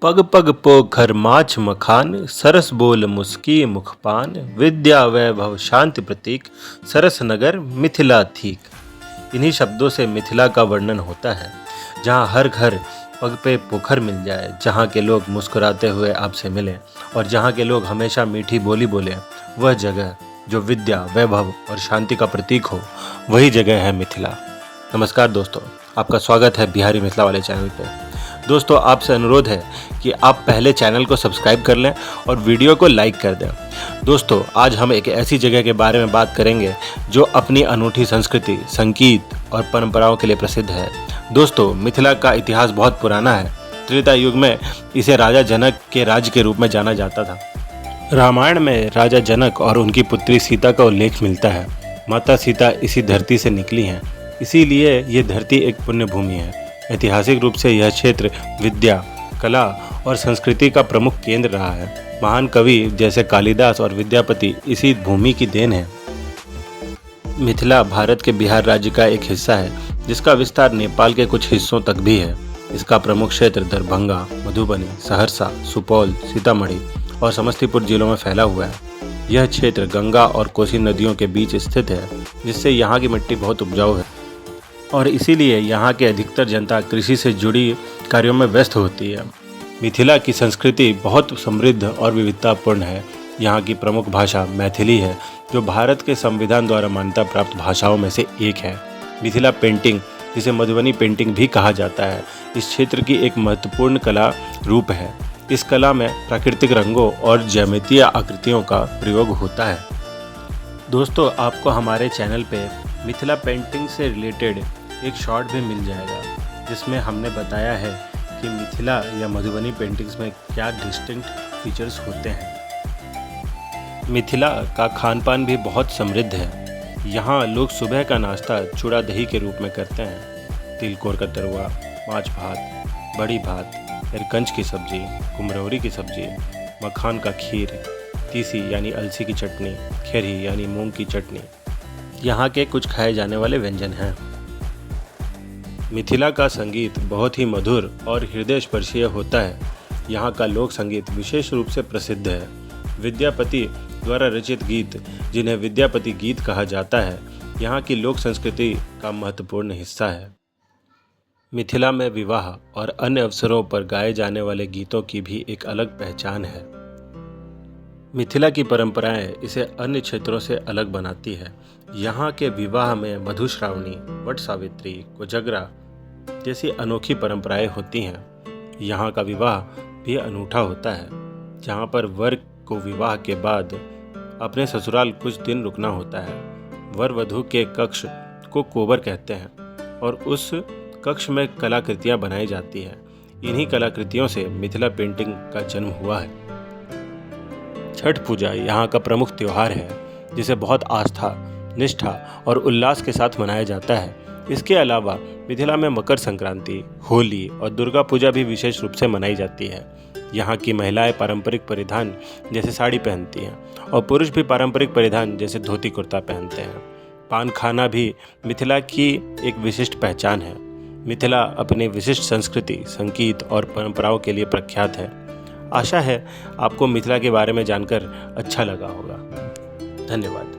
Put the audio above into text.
पग पग पोखर माछ मखान सरस बोल मुस्की मुखपान विद्या वैभव शांति प्रतीक सरस नगर मिथिला थीक। इन्हीं शब्दों से मिथिला का वर्णन होता है, जहाँ हर घर पग पे पोखर मिल जाए, जहाँ के लोग मुस्कुराते हुए आपसे मिलें और जहाँ के लोग हमेशा मीठी बोली बोलें। वह जगह जो विद्या वैभव और शांति का प्रतीक हो, वही जगह है मिथिला। नमस्कार दोस्तों, आपका स्वागत है बिहारी मिथिला वाले चैनल पे। दोस्तों, आपसे अनुरोध है कि आप पहले चैनल को सब्सक्राइब कर लें और वीडियो को लाइक कर दें। दोस्तों, आज हम एक ऐसी जगह के बारे में बात करेंगे जो अपनी अनूठी संस्कृति, संगीत और परंपराओं के लिए प्रसिद्ध है। दोस्तों, मिथिला का इतिहास बहुत पुराना है। त्रेता युग में इसे राजा जनक के राज्य के रूप में जाना जाता था। रामायण में राजा जनक और उनकी पुत्री सीता का उल्लेख मिलता है। माता सीता इसी धरती से निकली हैं, इसीलिए ये धरती एक पुण्य भूमि है। ऐतिहासिक रूप से यह क्षेत्र विद्या, कला और संस्कृति का प्रमुख केंद्र रहा है। महान कवि जैसे कालिदास और विद्यापति इसी भूमि की देन है। मिथिला भारत के बिहार राज्य का एक हिस्सा है, जिसका विस्तार नेपाल के कुछ हिस्सों तक भी है। इसका प्रमुख क्षेत्र दरभंगा, मधुबनी, सहरसा, सुपौल, सीतामढ़ी और समस्तीपुर जिलों में फैला हुआ है। यह क्षेत्र गंगा और कोसी नदियों के बीच स्थित है, जिससे यहाँ की मिट्टी बहुत उपजाऊ है और इसीलिए यहाँ की अधिकतर जनता कृषि से जुड़ी कार्यों में व्यस्त होती है। मिथिला की संस्कृति बहुत समृद्ध और विविधतापूर्ण है। यहाँ की प्रमुख भाषा मैथिली है, जो भारत के संविधान द्वारा मान्यता प्राप्त भाषाओं में से एक है। मिथिला पेंटिंग, जिसे मधुबनी पेंटिंग भी कहा जाता है, इस क्षेत्र की एक महत्वपूर्ण कला रूप है। इस कला में प्राकृतिक रंगों और ज्यामितीय आकृतियों का प्रयोग होता है। दोस्तों, आपको हमारे चैनल पे मिथिला पेंटिंग से रिलेटेड एक शॉर्ट भी मिल जाएगा, जिसमें हमने बताया है कि मिथिला या मधुबनी पेंटिंग्स में क्या डिस्टिंक्ट फीचर्स होते हैं। मिथिला का खान पान भी बहुत समृद्ध है। यहाँ लोग सुबह का नाश्ता चूड़ा दही के रूप में करते हैं। तिलकोर का तरुआ, माछ भात, बड़ी भात, एरकंच की सब्जी, कुम्हरौरी की सब्जी, मखान का खीर, तीसी यानी अलसी की चटनी, खेरी यानी मूंग की चटनी यहाँ के कुछ खाए जाने वाले व्यंजन हैं। मिथिला का संगीत बहुत ही मधुर और हृदय स्पर्शीय होता है। यहाँ का लोक संगीत विशेष रूप से प्रसिद्ध है। विद्यापति द्वारा रचित गीत, जिन्हें विद्यापति गीत कहा जाता है, यहाँ की लोक संस्कृति का महत्वपूर्ण हिस्सा है। मिथिला में विवाह और अन्य अवसरों पर गाए जाने वाले गीतों की भी एक अलग पहचान है। मिथिला की परंपराएं इसे अन्य क्षेत्रों से अलग बनाती है। यहाँ के विवाह में मधुश्रावणी, वट सावित्री, कोजगरा जैसी अनोखी परंपराएं होती हैं। यहाँ का विवाह भी अनूठा होता है, जहाँ पर वर को विवाह के बाद अपने ससुराल कुछ दिन रुकना होता है। वर वधू के कक्ष को कोबर कहते हैं और उस कक्ष में कलाकृतियाँ बनाई जाती हैं। इन्हीं कलाकृतियों से मिथिला पेंटिंग का जन्म हुआ है। छठ पूजा यहाँ का प्रमुख त्योहार है, जिसे बहुत आस्था, निष्ठा और उल्लास के साथ मनाया जाता है। इसके अलावा मिथिला में मकर संक्रांति, होली और दुर्गा पूजा भी विशेष रूप से मनाई जाती है। यहाँ की महिलाएं पारंपरिक परिधान जैसे साड़ी पहनती हैं और पुरुष भी पारंपरिक परिधान जैसे धोती कुर्ता पहनते हैं। पान खाना भी मिथिला की एक विशिष्ट पहचान है। मिथिला अपनी विशिष्ट संस्कृति, संगीत और परंपराओं के लिए प्रख्यात है। आशा है आपको मिथिला के बारे में जानकर अच्छा लगा होगा। धन्यवाद।